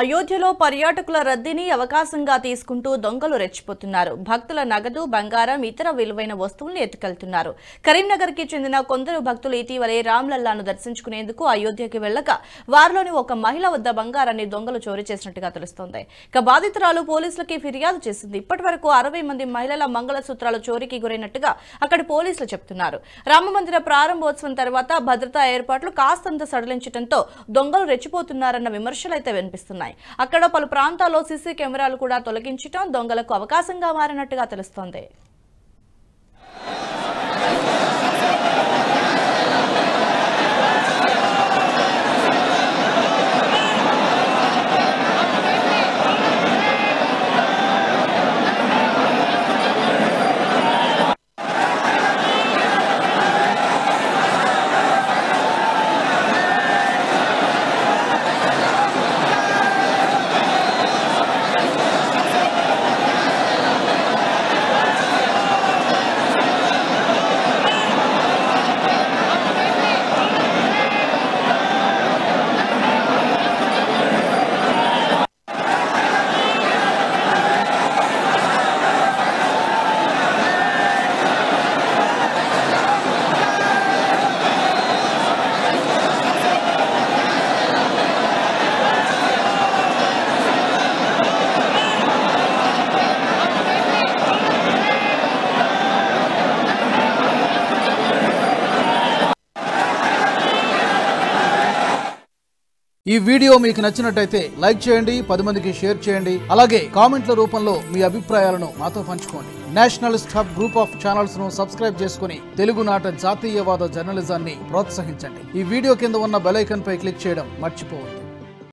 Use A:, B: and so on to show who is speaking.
A: అయోధ్యలో పర్యాటకుల రద్దీని అవకాశంగా తీసుకుంటూ దొంగలు రెచ్చిపోతున్నారు. భక్తుల నగదు, బంగారం, ఇతర విలువైన వస్తువులను ఎత్తుకెళ్తున్నారు. కరీంనగర్కి చెందిన కొందరు భక్తులు ఇటీవలే రామ్లల్లాను దర్శించుకునేందుకు అయోధ్యకి వెళ్లగా వారిలోని ఒక మహిళ వద్ద బంగారాన్ని దొంగలు చోరీ చేసినట్టుగా తెలుస్తోంది. ఇక బాధితురాలు పోలీసులకి ఫిర్యాదు చేసింది. ఇప్పటి వరకు 60 మంది మహిళల మంగళసూత్రాలు చోరీకి గురైనట్టుగా అక్కడి పోలీసులు చెబుతున్నారు. రామమందిర ప్రారంభోత్సవం తర్వాత భద్రతా ఏర్పాట్లు కాస్తంత సడలించడంతో దొంగలు రెచ్చిపోతున్నారన్న విమర్శలైతే వినిపిస్తున్నాయి. అక్కడ పలు ప్రాంతాల్లో సీసీ కెమెరాలు కూడా తొలగించడం దొంగలకు అవకాశంగా మారినట్టుగా తెలుస్తోంది.
B: ఈ వీడియో మీకు నచ్చినట్టయితే లైక్ చేయండి, 10 మందికి షేర్ చేయండి. అలాగే కామెంట్ల రూపంలో మీ అభిప్రాయాలను మాతో పంచుకోండి. Nationalist hub group of channels ను సబ్స్క్రైబ్ చేసుకుని తెలుగునాట జాతీయవాద జర్నలిజాన్ని ప్రోత్సహించండి. ఈ వీడియో కింద ఉన్న బెల్ ఐకాన్ పై క్లిక్ చేయడం మర్చిపోవద్దు.